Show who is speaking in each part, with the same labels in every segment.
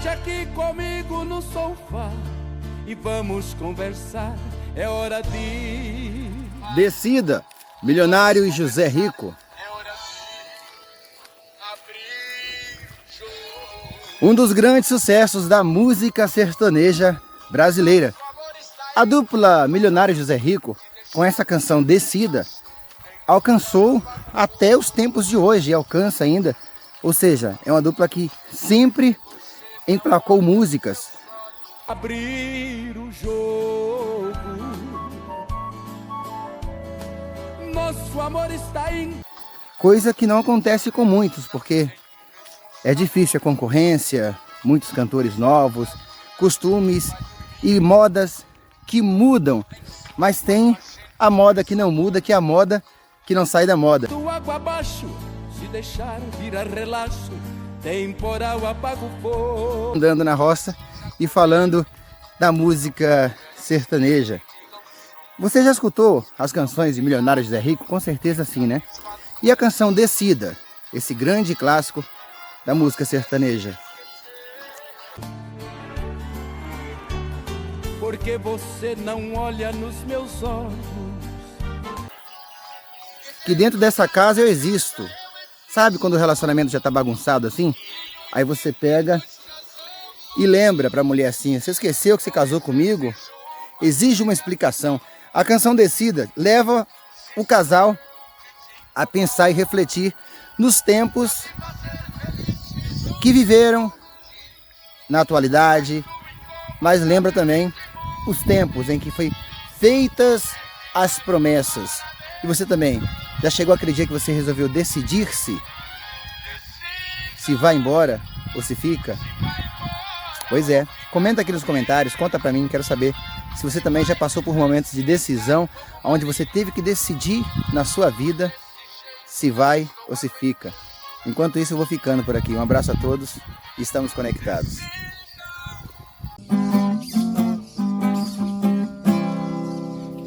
Speaker 1: Sente aqui comigo no sofá e vamos conversar, é hora de...
Speaker 2: Descida, Milionário e José Rico. Um dos grandes sucessos da música sertaneja brasileira. A dupla Milionário e José Rico, com essa canção Descida, alcançou até os tempos de hoje e alcança ainda. Ou seja, é uma dupla que sempre emplacou músicas.
Speaker 1: Abrir o jogo, nosso amor está em...
Speaker 2: Coisa que não acontece com muitos, porque é difícil a concorrência, muitos cantores novos, costumes e modas que mudam. Mas tem a moda que não muda, que é a moda que não sai da moda.
Speaker 1: Do água abaixo, se deixar virar relaxo, temporal apaga o fogo.
Speaker 2: Andando na roça e falando da música sertaneja. Você já escutou as canções de Milionário José Rico? Com certeza sim, né? E a canção Descida, esse grande clássico da música sertaneja.
Speaker 1: Porque você não olha nos meus olhos.
Speaker 2: Que dentro dessa casa eu existo. Sabe quando o relacionamento já tá bagunçado assim? Aí você pega e lembra pra mulher assim: você esqueceu que você casou comigo? Exige uma explicação. A canção Descida leva o casal a pensar e refletir nos tempos que viveram na atualidade, mas lembra também os tempos em que foi feitas as promessas. E você também já chegou a acreditar que você resolveu decidir-se se vai embora ou se fica? Pois é, comenta aqui nos comentários, conta pra mim, quero saber se você também já passou por momentos de decisão, onde você teve que decidir na sua vida se vai ou se fica. Enquanto isso eu vou ficando por aqui. Um abraço a todos e estamos conectados.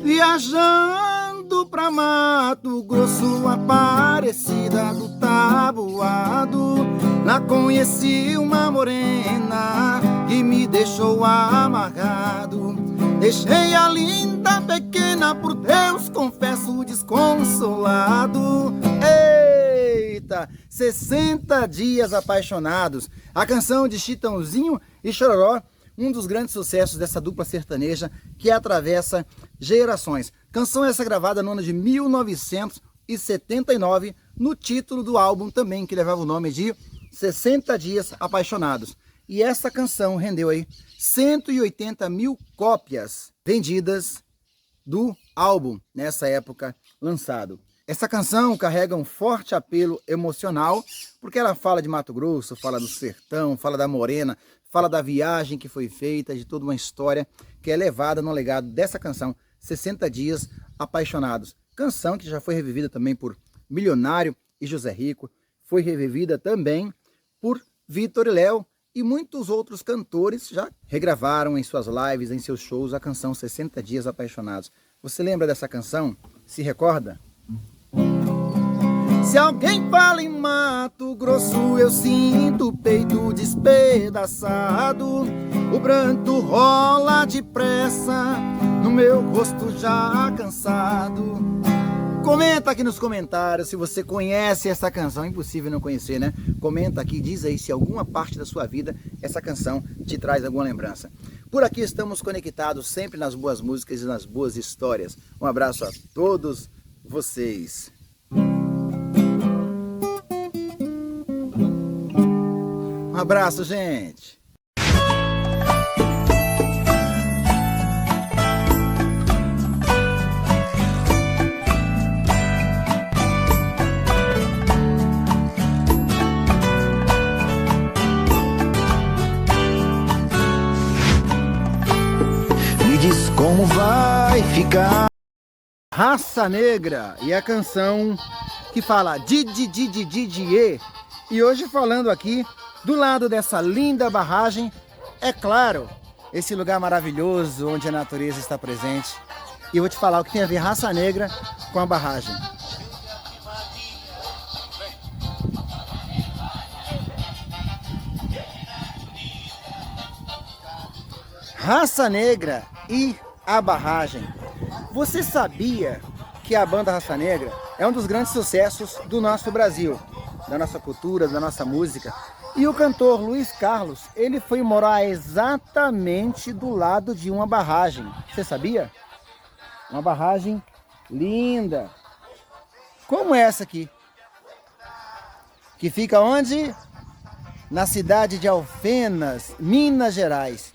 Speaker 3: Viajando pra Mato Grosso, Aparecida do Taboado, lá conheci uma morena que me deixou amarrado. Deixei a linda pequena, por Deus confesso, desconsolado. Eita, 60 dias apaixonados. A canção de Chitãozinho e Chororó, um dos grandes sucessos dessa dupla sertaneja que atravessa gerações. Canção essa gravada no ano de 1979, no título do álbum também, que levava o nome de 60 Dias Apaixonados. E essa canção rendeu aí 180 mil cópias vendidas do álbum nessa época lançado. Essa canção carrega um forte apelo emocional, porque ela fala de Mato Grosso, fala do sertão, fala da morena, fala da viagem que foi feita, de toda uma história que é levada no legado dessa canção, 60 Dias Apaixonados. Canção que já foi revivida também por Milionário e José Rico, foi revivida também por Vitor e Léo, e muitos outros cantores já regravaram em suas lives, em seus shows, a canção 60 Dias Apaixonados. Você lembra dessa canção? Se recorda? Se alguém fala em Mato Grosso, eu sinto o peito despedaçado. O pranto rola depressa no meu rosto já cansado. Comenta aqui nos comentários se você conhece essa canção. Impossível não conhecer, né? Comenta aqui, diz aí se alguma parte da sua vida essa canção te traz alguma lembrança. Por aqui estamos conectados sempre nas boas músicas e nas boas histórias. Um abraço a todos vocês. Um abraço, gente.
Speaker 2: Me diz como vai ficar. Raça Negra e a canção que fala Didi. E hoje falando aqui do lado dessa linda barragem, é claro, esse lugar maravilhoso onde a natureza está presente. E eu vou te falar o que tem a ver Raça Negra com a barragem.
Speaker 3: Raça Negra e a Barragem. Você sabia que a banda Raça Negra é um dos grandes sucessos do nosso Brasil, da nossa cultura, da nossa música? E o cantor Luiz Carlos, ele foi morar exatamente do lado de uma barragem. Você sabia? Uma barragem linda, como essa aqui, que fica onde? Na cidade de Alfenas, Minas Gerais.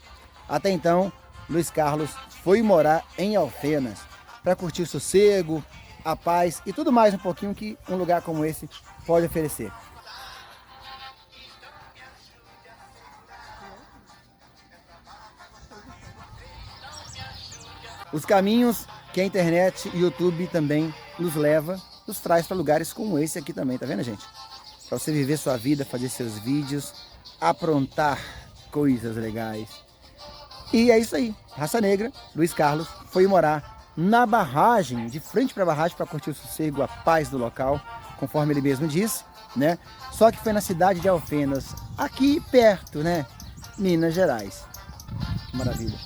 Speaker 3: Até então, Luiz Carlos foi morar em Alfenas para curtir o sossego, a paz e tudo mais um pouquinho que um lugar como esse pode oferecer. Os caminhos que a internet e YouTube também nos leva, nos traz para lugares como esse aqui também, tá vendo, gente? Para você viver sua vida, fazer seus vídeos, aprontar coisas legais. E é isso aí, Raça Negra, Luiz Carlos, foi morar na barragem, de frente para a barragem, para curtir o sossego, a paz do local, conforme ele mesmo disse, né? Só que foi na cidade de Alfenas, aqui perto, né? Minas Gerais. Que maravilha.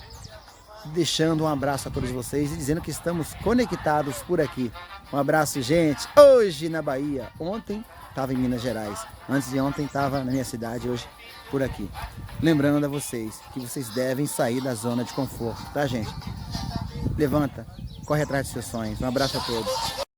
Speaker 3: Deixando um abraço a todos vocês e dizendo que estamos conectados por aqui. Um abraço, gente. Hoje na Bahia, ontem estava em Minas Gerais, antes de ontem estava na minha cidade, hoje por aqui. Lembrando a vocês que vocês devem sair da zona de conforto, tá, gente? Levanta, corre atrás dos seus sonhos. Um abraço a todos.